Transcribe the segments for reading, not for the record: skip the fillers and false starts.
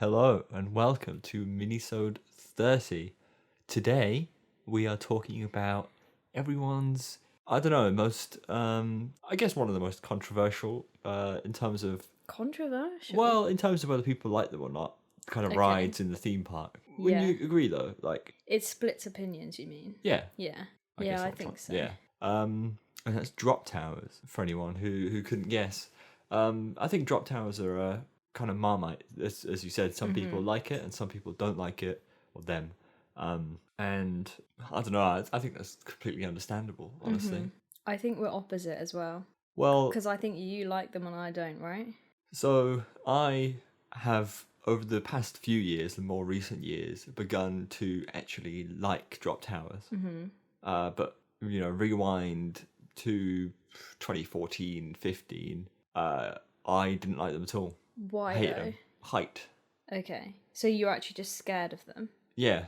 Hello and welcome to Minisode 30. Today we are talking about everyone's, most, I guess one of the most controversial in terms of, Controversial? in terms of whether people like them or not, kind of Okay. rides in the theme park. Wouldn't Yeah. you agree though? It splits opinions, you mean? Yeah. Yeah. I guess I not think drop- so. Yeah. And that's drop towers for anyone who couldn't guess. I think drop towers are a kind of marmite, as you said. Some people like it and some people don't like it, or them. And I don't know. I think that's completely understandable, honestly. I think we're opposite as well. Well, Because I think you like them and I don't, right? so I have over the past few years, the more recent years, begun to actually like drop towers. But rewind to 2014, 15. I didn't like them at all. Why Hated though? them. Height. Okay. So you're actually just scared of them? Yeah.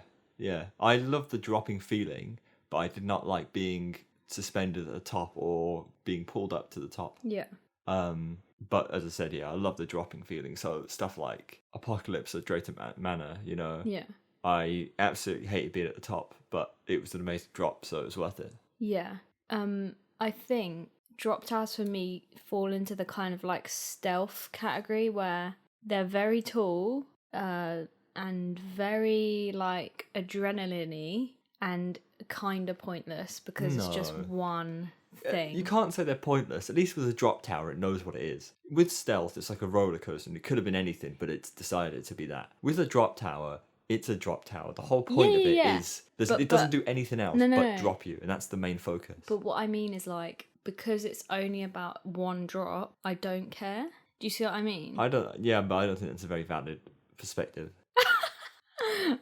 I love the dropping feeling, but I did not like being suspended at the top or being pulled up to the top. Yeah. But as I said, I love the dropping feeling. So stuff like Apocalypse at Drayton Manor, Yeah. I absolutely hated being at the top, but it was an amazing drop, so it was worth it. Yeah. I think drop towers for me fall into the kind of like stealth category where they're very tall, and very like adrenaline-y and kind of pointless because it's just No. one thing. You can't say they're pointless. At least with a drop tower, it knows what it is. With stealth, it's like a roller coaster, and it could have been anything, but it's decided to be that. With a drop tower, it's a drop tower. The whole point of it is it doesn't do anything else but drop you, and that's the main focus. But what I mean is like because it's only about one drop, I don't care. Do you see what I mean? But I don't think that's a very valid perspective.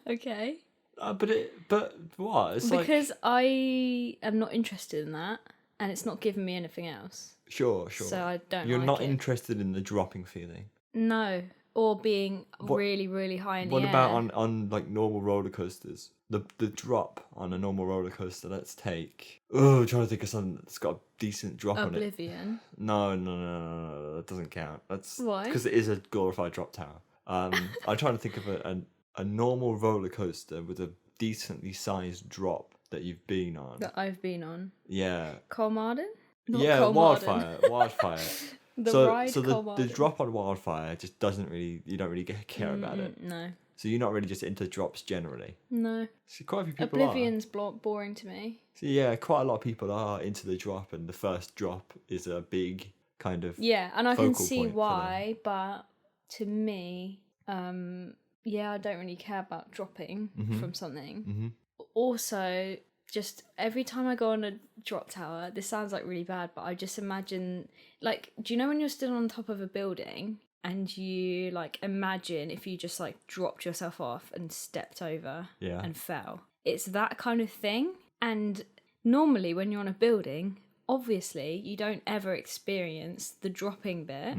Okay. But what? It's because I am not interested in that, and it's not giving me anything else. Sure. So I don't. You're like not it. interested in the dropping feeling. No, or being really, really high in the air. What about on like normal roller coasters? The drop on a normal roller coaster. Let's take. I'm trying to think of something that's got a decent drop on it. Oblivion? No, that doesn't count. That's why? Because it is a glorified drop tower. I'm trying to think of a normal roller coaster with a decently sized drop that you've been on. That I've been on. Yeah. Colmarden? Not yeah, Colmarden. Wildfire. The drop on Wildfire just doesn't really, you don't really care about it. No. So you're not really just into drops generally. No. So quite a few people Oblivion's boring to me. So yeah, quite a lot of people are into the drop, and the first drop is a big kind of and I can focal see point why, but to me, I don't really care about dropping from something. Also, just every time I go on a drop tower, this sounds like really bad, but I just imagine, like, do you know when you're still on top of a building and you like imagine if you just like dropped yourself off and stepped over and fell? It's that kind of thing. And normally when you're on a building, obviously you don't ever experience the dropping bit,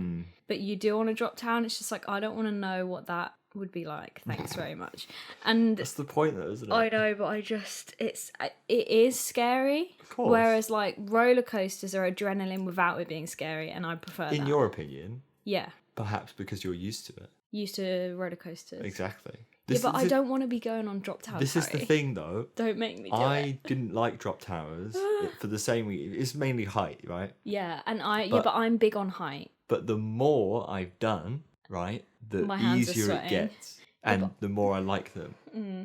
but you do on a drop tower, and it's just like, I don't want to know what that would be like. Thanks very much. And that's the point though, isn't it? I know, but it is scary. Of course. Whereas like roller coasters are adrenaline without it being scary, and I prefer that. In your opinion? Yeah. Perhaps because you're used to it. Used to roller coasters. Exactly. But I don't want to be going on drop towers. This is the thing though. Don't make me do I didn't like drop towers for the same reason. It's mainly height, right? Yeah, and but I'm big on height. But the more I've done, right, the My hands are easier it sweating. gets, and the more I like them,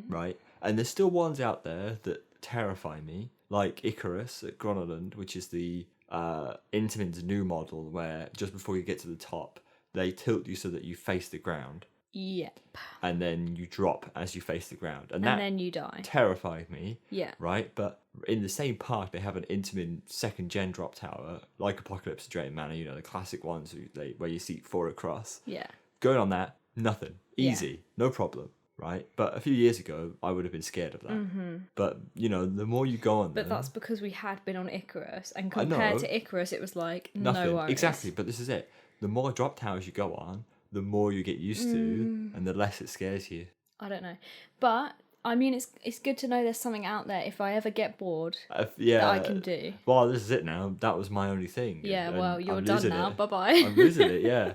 right? And there's still ones out there that terrify me, like Icarus at Groenland, which is the Intamin's new model, where just before you get to the top, they tilt you so that you face the ground. Yep. And then you drop as you face the ground, and then you die. Terrified me. Yeah. Right, but in the same park they have an Intamin second gen drop tower, like Apocalypse at Drayton Manor. The classic ones where you seat 4 across. Yeah. Going on that, nothing, easy, no problem. Right, but a few years ago I would have been scared of that. But the more you go on, but that's because we had been on Icarus, and compared to Icarus, it was like nothing. No worries. Exactly, but this is it. The more drop towers you go on, the more you get used to, and the less it scares you. I don't know, but I mean, it's good to know there's something out there if I ever get bored that I can do. Well, this is it now. That was my only thing. Yeah, well, you're I'm done losing now. it. Bye bye. I'm losing it. Yeah.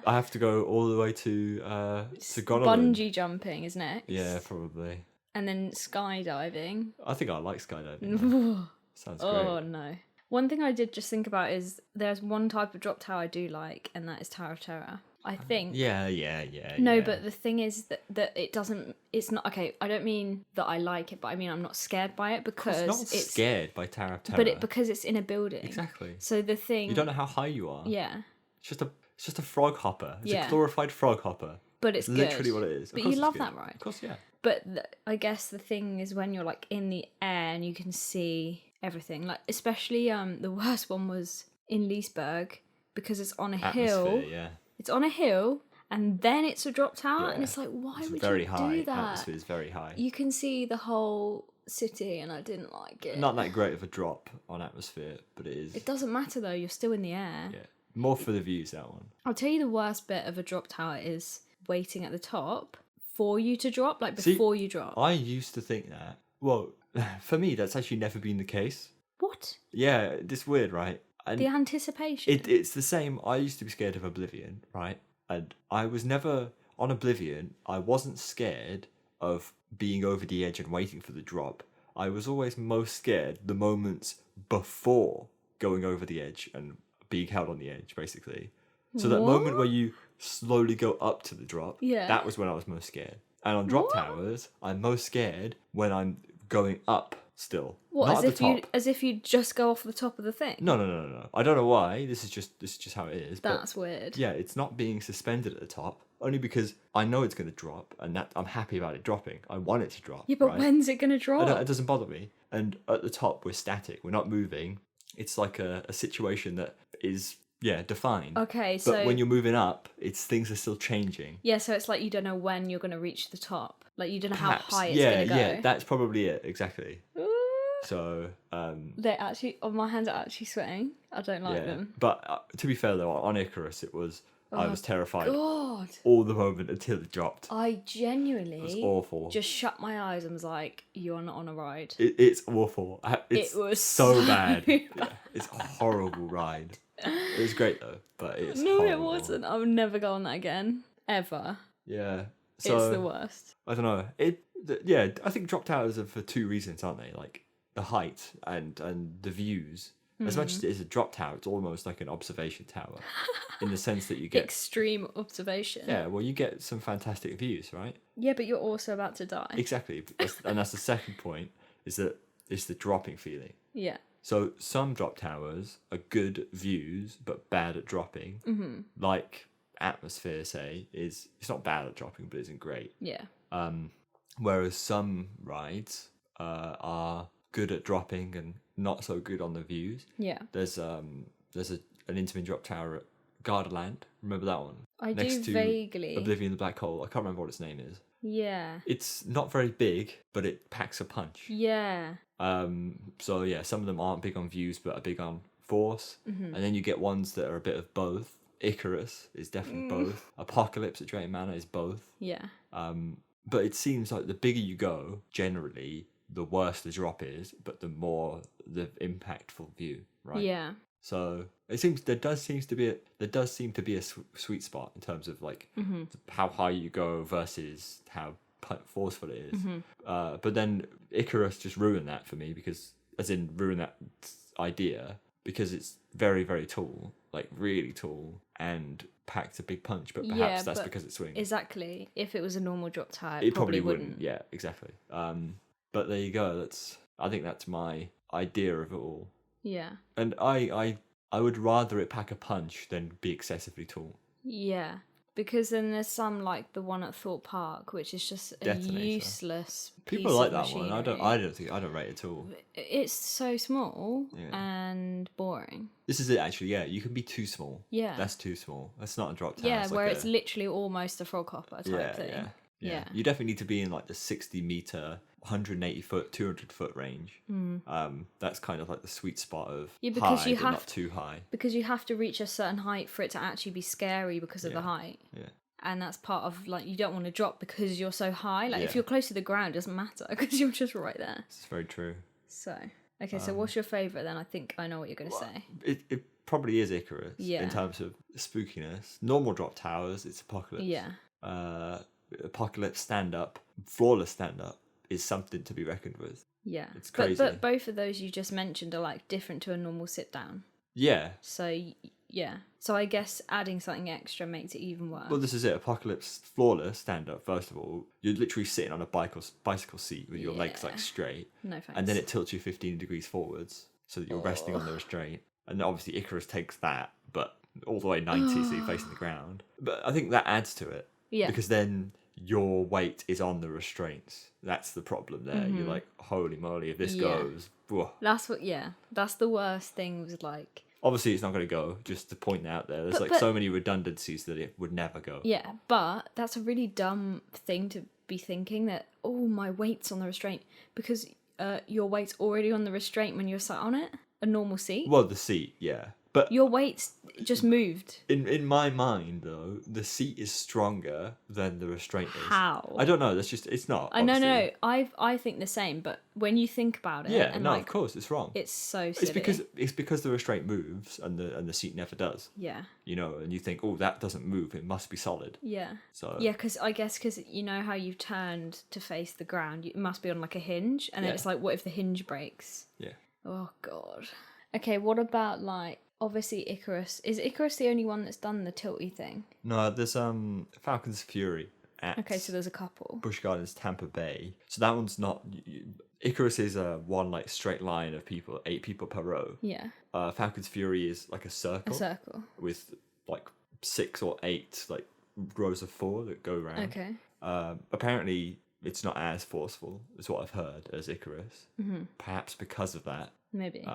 I have to go all the way to Gonolin. Bungee jumping is next. Yeah, probably. And then skydiving. I think I like skydiving. Sounds great. Oh no. One thing I did just think about is there's one type of drop tower I do like, and that is Tower of Terror. I think. Yeah. No, but the thing is that it doesn't. It's not okay. I don't mean that I like it, but I mean I'm not scared by it because it's scared by Tower of Terror. But because it's in a building. Exactly. So the thing. You don't know how high you are. Yeah. It's just a frog hopper. It's a glorified frog hopper. But it's literally good. what it is. But you love that ride. Of course, yeah. But I guess the thing is when you're like in the air and you can see everything. Like especially the worst one was in Leesburg because it's on a hill. Yeah. It's on a hill and then it's a drop tower and it's like why would very you high. do that? Atmosphere is very high. You can see the whole city and I didn't like it. Not that great of a drop on atmosphere, but it is. It doesn't matter though. You're still in the air. Yeah. More for the views, that one. I'll tell you the worst bit of a drop tower is waiting at the top for you to drop, like before you drop. I used to think that. Well, for me, that's actually never been the case. What? Yeah, it's weird, right? And the anticipation. It's the same. I used to be scared of Oblivion, right? And I was never on Oblivion. I wasn't scared of being over the edge and waiting for the drop. I was always most scared the moments before going over the edge and being held on the edge, basically. So that moment where you slowly go up to the drop, that was when I was most scared. And on drop towers, I'm most scared when I'm going up still. What, not at the top. As if you just go off the top of the thing? No. I don't know why. This is just how it is. That's weird. Yeah, it's not being suspended at the top. Only because I know it's going to drop, and that I'm happy about it dropping. I want it to drop. Yeah, but right? when's it going to drop? It doesn't bother me. And at the top, we're static. We're not moving. It's like a situation that is defined. Okay, so... But when you're moving up, things are still changing. Yeah, so it's like you don't know when you're going to reach the top. Like you don't know how high it's going to go. Yeah, that's probably it, exactly. So, they're actually... Oh, my hands are actually sweating. I don't like them. But to be fair though, on Icarus, I was terrified God. all the moment until it dropped. I genuinely... It was awful. Just shut my eyes and was like, you're not on a ride. It's awful. It was so bad. Yeah, it's a horrible ride. It was great though, but it's horrible. It wasn't. I would never go on that again. Ever. Yeah. So, it's the worst. I don't know. I think drop towers are for two reasons, aren't they? Like the height and the views. As much as it is a drop tower, it's almost like an observation tower in the sense that you get... Extreme observation. Yeah, well, you get some fantastic views, right? Yeah, but you're also about to die. Exactly. And that's the second point, is that it's the dropping feeling. Yeah. So some drop towers are good views, but bad at dropping. Mm-hmm. Like Atmosphere, say, it's not bad at dropping, but isn't great. Yeah. Whereas some rides are good at dropping and not so good on the views. Yeah. There's an intermittent drop tower at Gardaland. Remember that one? I Next do to vaguely. Oblivion the Black Hole. I can't remember what its name is. Yeah. It's not very big, but it packs a punch. Yeah. So yeah, some of them aren't big on views, but are big on force. Mm-hmm. And then you get ones that are a bit of both. Icarus is definitely both. Apocalypse at Drayton Manor is both. Yeah. But it seems like the bigger you go, generally, the worse the drop is, but the more the impactful view, right? Yeah. So it seems there does seem to be a sweet spot in terms of like how high you go versus how forceful it is. Mm-hmm. But then Icarus just ruined that for me ruined that idea because it's very, very tall, like really tall, and packs a big punch. But perhaps that's because it swings. Exactly. If it was a normal drop tower, it probably wouldn't. Yeah, exactly. But there you go. I think that's my idea of it all. Yeah. And I would rather it pack a punch than be excessively tall. Yeah. Because then there's some like the one at Thorpe Park, which is just a useless piece People like of that machinery. one. I don't rate it at all. It's so small and boring. This is it actually, yeah. You can be too small. Yeah. That's too small. That's not a drop tower. Yeah, where it's literally almost a frog hopper type thing. Yeah. You definitely need to be in like the 60 meter, 180 foot, 200 foot range. That's kind of like the sweet spot of high, but not too high. Because you have to reach a certain height for it to actually be scary because of the height. Yeah. And that's part of like you don't want to drop because you're so high. Like if you're close to the ground, it doesn't matter because you're just right there. It's very true. So okay, so what's your favourite then? I think I know what you're going to say. It probably is Icarus Yeah. in terms of spookiness. Normal drop towers, it's Apocalypse. Yeah. Apocalypse stand-up, flawless stand-up is something to be reckoned with. Yeah. It's crazy. But both of those you just mentioned are like different to a normal sit down. Yeah. So yeah. So I guess adding something extra makes it even worse. Well, this is it. Apocalypse flawless stand-up. First of all, you're literally sitting on a bicycle seat with your legs like straight. No thanks. And then it tilts you 15 degrees forwards so that you're resting on the restraint. And obviously Icarus takes that, but all the way 90 so you're facing the ground. But I think that adds to it. Yeah. Because then your weight is on the restraints. That's the problem there. Mm-hmm. You're like, holy moly, if this goes... Whoa. That's the worst thing was like... Obviously, it's not going to go, just to point out there. There's but, so many redundancies that it would never go. Yeah, but that's a really dumb thing to be thinking that, oh, my weight's on the restraint. Because your weight's already on the restraint when you're sat on it, a normal seat. Well, the seat, yeah. But your weight's just moved. In my mind, though, the seat is stronger than the restraint is. How? I don't know. That's just it's not. No. I think the same. But when you think about it, yeah, of course, it's wrong. It's so silly. It's because the restraint moves and the seat never does. Yeah. You know, and you think, oh, that doesn't move. It must be solid. Yeah. So yeah, because you know how you've turned to face the ground, it must be on like a hinge, and then it's like, what if the hinge breaks? Yeah. Oh God. Okay, what about like? Obviously, Icarus. Is Icarus the only one that's done the tilty thing? No, there's Falcons Fury at... Okay, so there's a couple. Busch Gardens, Tampa Bay. So that one's not... Icarus is one like straight line of people, 8 people per row. Yeah. Falcons Fury is like a circle. A circle. With like 6 or 8 like rows of 4 that go around. Okay. Apparently, it's not as forceful, is what I've heard, as Icarus. Mm-hmm. Perhaps because of that. Maybe.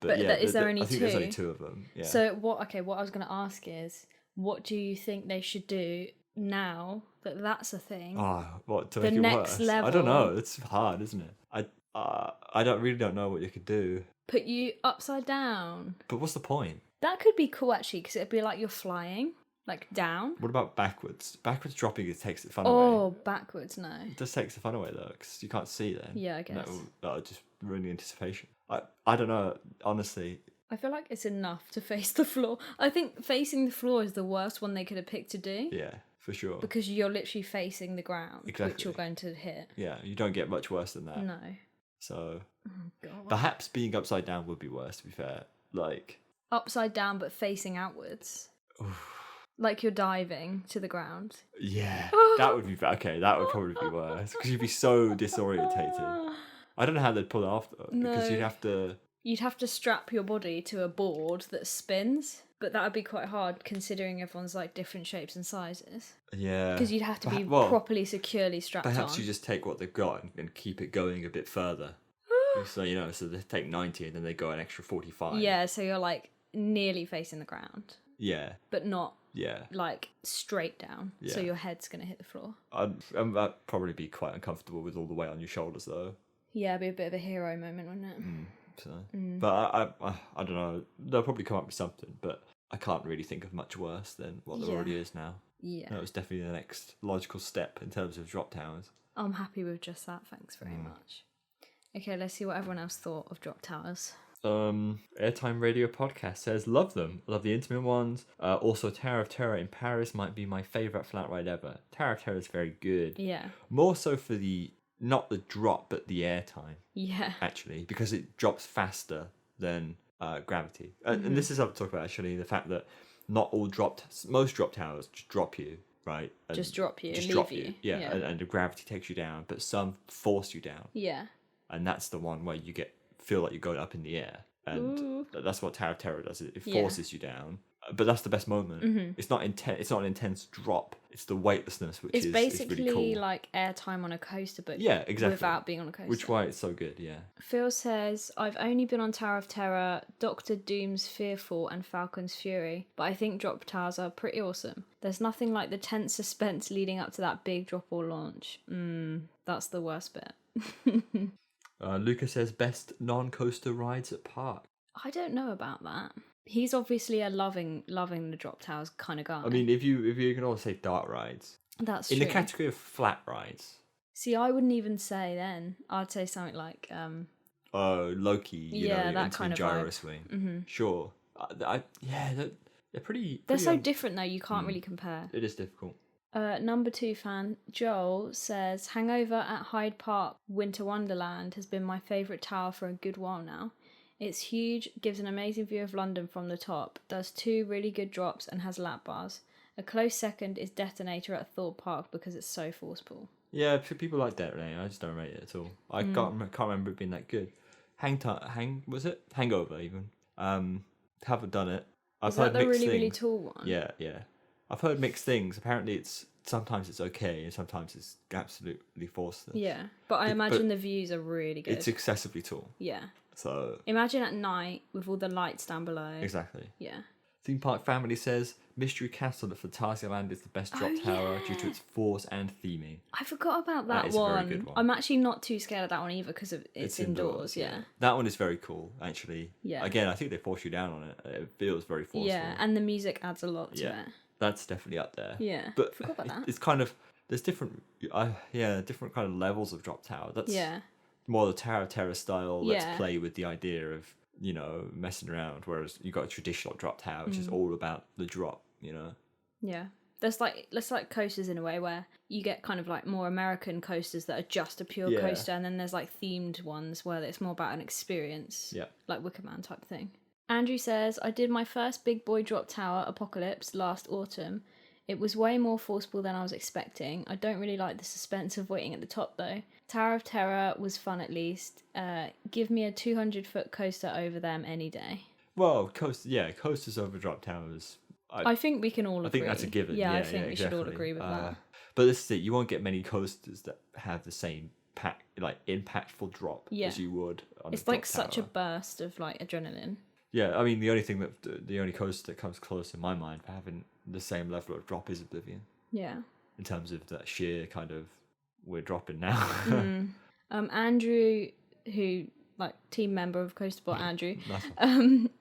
But yeah, is there only I think two? there's only 2 of them. Yeah. So what I was going to ask is, what do you think they should do now that that's a thing? Oh, what, to the make it next worse? level. I don't know. It's hard, isn't it? I don't know what you could do. Put you upside down. But what's the point? That could be cool actually, because it'd be like you're flying, like down. What about backwards? Backwards dropping takes the fun away. Oh, backwards, no. It just takes the fun away though, because you can't see then. Yeah, I guess. That'll just ruin the anticipation. I don't know, honestly. I feel like it's enough to face the floor. I think facing the floor is the worst one they could have picked to do. Yeah, for sure. Because you're literally facing the ground, exactly. which you're going to hit. Yeah, you don't get much worse than that. No. So, God. Perhaps being upside down would be worse, to be fair. Like... Upside down, but facing outwards. Like you're diving to the ground. Yeah, that would be... Okay, that would probably be worse. Because you'd be so disorientated. I don't know how they'd pull it off, though. No. Because you'd have to... You'd have to strap your body to a board that spins, but that would be quite hard considering everyone's like different shapes and sizes. Yeah. Because you'd have to be properly securely strapped perhaps on. You just take what they've got and keep it going a bit further. So, so they take 90 and then they go an extra 45. Yeah, so you're like nearly facing the ground. Yeah. But not Yeah. like straight down. Yeah. So your head's going to hit the floor. That'd probably be quite uncomfortable with all the weight on your shoulders, though. Yeah, it'd be a bit of a hero moment, wouldn't it? But I don't know. They'll probably come up with something, but I can't really think of much worse than what there already is now. Yeah. That was definitely the next logical step in terms of drop towers. I'm happy with just that. Thanks very much. Okay, let's see what everyone else thought of drop towers. Airtime Radio Podcast says, love them. Love the intimate ones. Also, Tower of Terror in Paris might be my favourite flat ride ever. Tower of Terror is very good. Yeah. More so for not the drop, but the airtime. Yeah. Actually, because it drops faster than gravity. And this is what I'm talking about, actually, the fact that most drop towers just drop you, right? And just drop you, just leave drop you. Yeah, and the gravity takes you down, but some force you down. Yeah. And that's the one where you feel like you're going up in the air. And that's what Tower of Terror does. It forces you down. But that's the best moment. It's not It's not an intense drop. It's the weightlessness, which is basically really cool. Like airtime on a coaster, but exactly. without being on a coaster. Which why it's so good, yeah. Phil says, I've only been on Tower of Terror, Doctor Doom's Fearful, and Falcon's Fury, but I think drop towers are pretty awesome. There's nothing like the tense suspense leading up to that big drop or launch. That's the worst bit. Luca says, best non-coaster rides at park. I don't know about that. He's obviously a loving the drop towers kind of guy. I mean, if you can also say dart rides. That's in true. the category of flat rides. See, I wouldn't even say then. I'd say something like Loki, that into kind of gyro vibe. swing. Sure. They're pretty. They're so different though. You can't really compare. It is difficult. Number 2 fan Joel says, Hangover at Hyde Park Winter Wonderland has been my favourite tower for a good while now. It's huge, gives an amazing view of London from the top, does 2 really good drops and has lap bars. A close second is Detonator at Thorpe Park because it's so forceful. Yeah, people like Detonator. I just don't rate it at all. I can't remember it being that good. Was it? Hangover even. Haven't done it. Is that the really, really tall one? Yeah. I've heard mixed things. Apparently sometimes it's okay and sometimes it's absolutely forced. Yeah, but I imagine the views are really good. It's excessively tall. Yeah. So imagine at night with all the lights down below. Exactly. Yeah. Theme Park Family says Mystery Castle at Fantasyland is the best drop tower due to its force and theming. I forgot about that is one. a very good one. I'm actually not too scared of that one either because it's indoors. Yeah. That one is very cool, actually. Yeah. Again, I think they force you down on it. It feels very forceful. Yeah, and the music adds a lot to it. That's definitely up there. Yeah. But forgot about that. It's kind of there's different different kind of levels of drop tower. That's more the Tower of Terror style. Let's play with the idea of messing around, whereas you got a traditional drop tower which is all about the drop. Yeah. There's like coasters in a way where you get kind of like more American coasters that are just a pure coaster, and then there's like themed ones where it's more about an experience. Yeah. Like Wicker Man type thing. Andrew says, I did my first big boy drop tower, Apocalypse, last autumn. It was way more forceful than I was expecting. I don't really like the suspense of waiting at the top though. Tower of Terror was fun at least. Give me a 200-foot coaster over them any day. Well, coasters over drop towers. I think we can all agree. I think that's a given. Yeah, I think we should all agree with that. But this is it. You won't get many coasters that have the same impactful drop as you would on it's a drop like such a tower. burst of like adrenaline. Yeah, I mean the only coaster that comes close in my mind for having the same level of drop is Oblivion. Yeah. In terms of that sheer kind of we're dropping now. Andrew, who team member of Coasterbot, Andrew,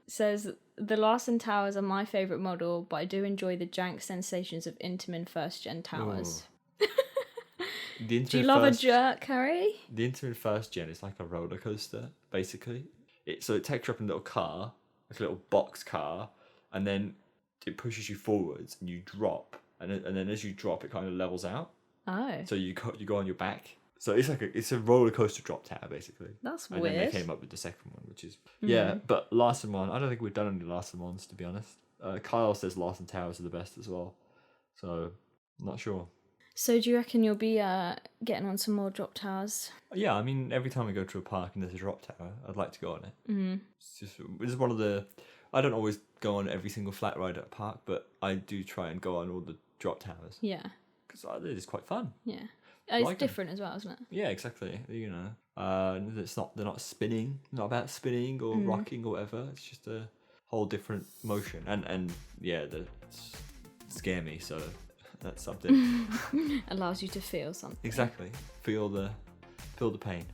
says the Larsen Towers are my favourite model, but I do enjoy the jank sensations of Intamin first gen towers. Do you love a jerk, Harry? The Intamin first gen is like a roller coaster, basically. It takes you up in a little car, like a little box car, and then it pushes you forwards and you drop, and then as you drop, it kind of levels out. Oh. So you go on your back. So it's a roller coaster drop tower basically. That's and weird. And then they came up with the second one, which is But Larsen one, I don't think we've done any Larsen ones to be honest. Kyle says Larsen Towers are the best as well, so I'm not sure. So do you reckon you'll be getting on some more drop towers? Yeah, I mean every time I go to a park and there's a drop tower, I'd like to go on it. It's one of the. I don't always go on every single flat ride at a park, but I do try and go on all the drop towers. Yeah. Because it is quite fun. Yeah. It's different as well, isn't it? Yeah, exactly. They're not spinning, not about spinning or rocking or whatever. It's just a whole different motion, and they scare me. So that's something. Allows you to feel something. Exactly. Feel the pain.